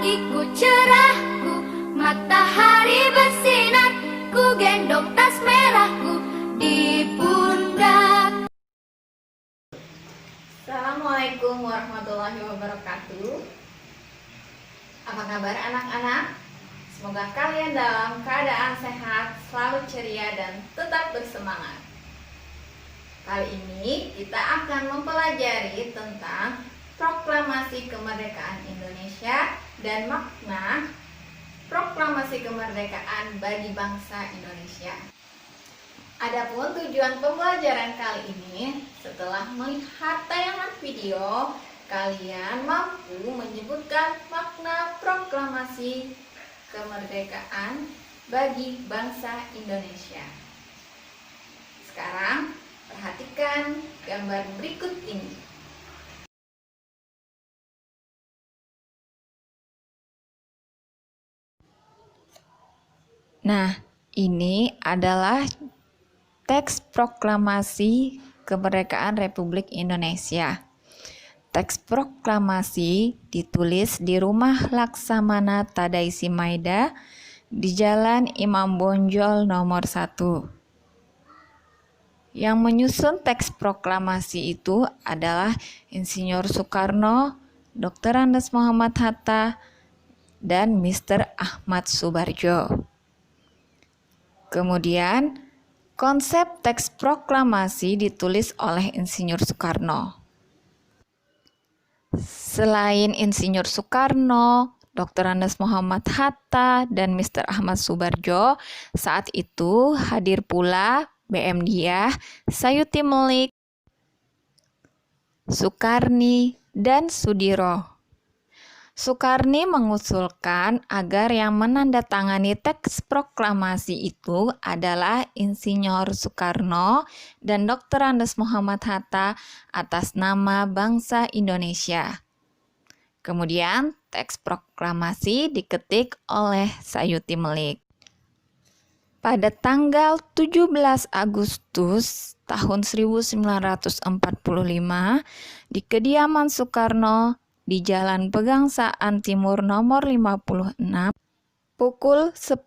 pagiku cerahku, matahari bersinar, ku gendong tas merahku di pundak. Assalamualaikum warahmatullahi wabarakatuh. Apa kabar anak-anak? Semoga kalian dalam keadaan sehat, selalu ceria dan tetap bersemangat. Kali ini kita akan mempelajari tentang proklamasi kemerdekaan Indonesia dan makna proklamasi kemerdekaan bagi bangsa Indonesia. Adapun tujuan pembelajaran kali ini, setelah melihat tayangan video, kalian mampu menyebutkan makna proklamasi kemerdekaan bagi bangsa Indonesia. Sekarang, perhatikan gambar berikut ini. Nah, ini adalah teks proklamasi kemerdekaan Republik Indonesia. Teks proklamasi ditulis di Rumah Laksamana Tadaisi Maida di Jalan Imam Bonjol nomor 1. Yang menyusun teks proklamasi itu adalah Insinyur Soekarno, Dr. Andes Muhammad Hatta, dan Mr. Ahmad Subarjo. Kemudian, konsep teks proklamasi ditulis oleh Insinyur Soekarno. Selain Insinyur Soekarno, Dr. Andes Muhammad Hatta, dan Mr. Ahmad Subarjo, saat itu hadir pula BM Diah, Sayuti Melik, Soekarni, dan Sudiro. Soekarni mengusulkan agar yang menandatangani teks proklamasi itu adalah Insinyur Soekarno dan Dr. Andes Muhammad Hatta atas nama bangsa Indonesia. Kemudian teks proklamasi diketik oleh Sayuti Melik. Pada tanggal 17 Agustus tahun 1945 di kediaman Soekarno di Jalan Pegangsaan Timur nomor 56, pukul 10,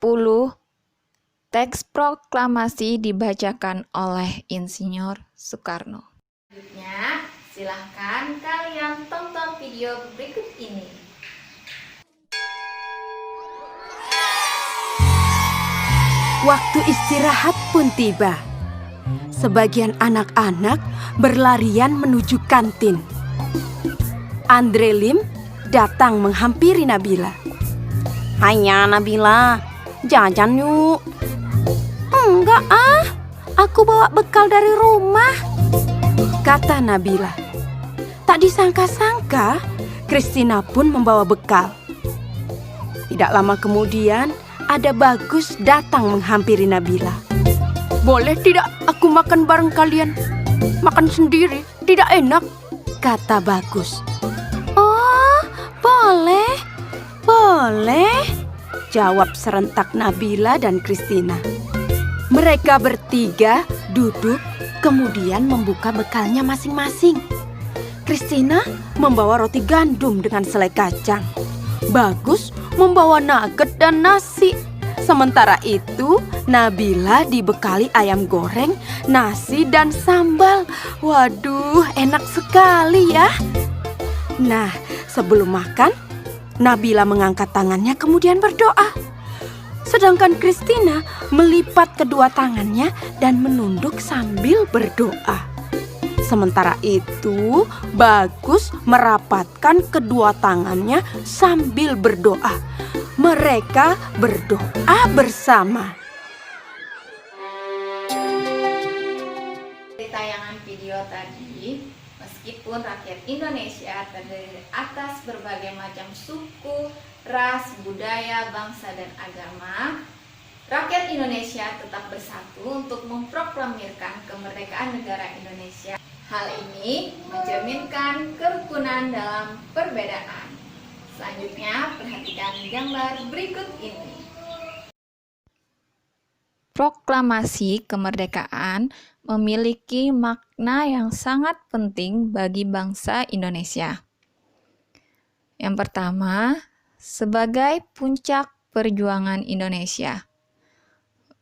teks proklamasi dibacakan oleh Insinyur Soekarno. Selanjutnya, silahkan kalian tonton video berikut ini. Waktu istirahat pun tiba. Sebagian anak-anak berlarian menuju kantin. Andre Lim datang menghampiri Nabila. "Hanya Nabila, jajan yuk." "Enggak aku bawa bekal dari rumah," kata Nabila. Tak disangka-sangka, Christina pun membawa bekal. Tidak lama kemudian, ada Bagus datang menghampiri Nabila. "Boleh tidak aku makan bareng kalian? Makan sendiri tidak enak," kata Bagus. "Oh, boleh, jawab serentak Nabila dan Christina. Mereka bertiga duduk, kemudian membuka bekalnya masing-masing. Christina membawa roti gandum dengan selai kacang. Bagus membawa nugget dan nasi. Sementara itu, Nabila dibekali ayam goreng, nasi, dan sambal. Waduh, enak sekali ya. Nah, sebelum makan, Nabila mengangkat tangannya kemudian berdoa. Sedangkan Christina melipat kedua tangannya dan menunduk sambil berdoa. Sementara itu, Bagus merapatkan kedua tangannya sambil berdoa. Mereka berdoa bersama. Di tayangan video tadi, meskipun rakyat Indonesia terdiri atas berbagai macam suku, ras, budaya, bangsa, dan agama, rakyat Indonesia tetap bersatu untuk memproklamirkan kemerdekaan negara Indonesia. Hal ini mencerminkan kerukunan dalam perbedaan. Selanjutnya, perhatikan gambar berikut ini. Proklamasi kemerdekaan memiliki makna yang sangat penting bagi bangsa Indonesia. Yang pertama, sebagai puncak perjuangan Indonesia.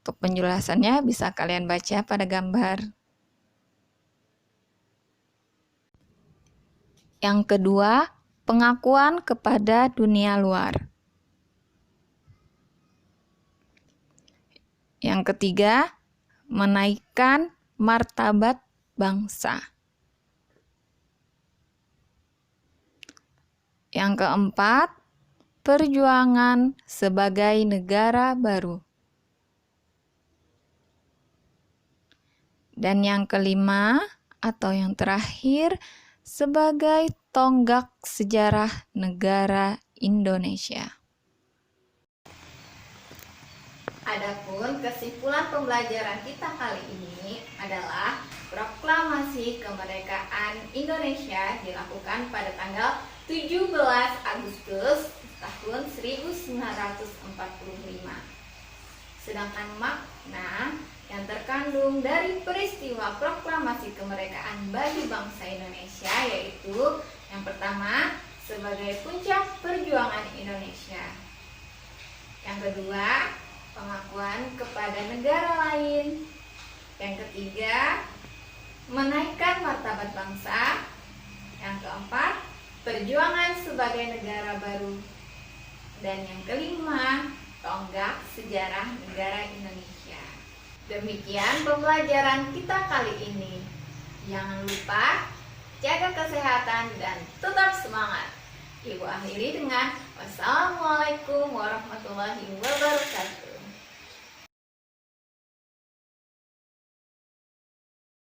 Untuk penjelasannya bisa kalian baca pada gambar. Yang kedua, pengakuan kepada dunia luar. Yang ketiga, menaikkan martabat bangsa. Yang keempat, perjuangan sebagai negara baru. Dan yang kelima atau yang terakhir, sebagai tonggak sejarah negara Indonesia. Adapun kesimpulan pembelajaran kita kali ini adalah proklamasi kemerdekaan Indonesia dilakukan pada tanggal 17 Agustus tahun 1945. Sedangkan makna yang terkandung dari peristiwa proklamasi kemerdekaan bagi bangsa Indonesia yaitu yang pertama, sebagai puncak perjuangan Indonesia. Yang kedua, pengakuan kepada negara lain. Yang ketiga, menaikkan martabat bangsa. Yang keempat, perjuangan sebagai negara baru. Dan yang kelima, tonggak sejarah negara Indonesia. Demikian pembelajaran kita kali ini. Jangan lupa jaga kesehatan dan tetap semangat. Ibu akhiri dengan wassalamualaikum warahmatullahi wabarakatuh.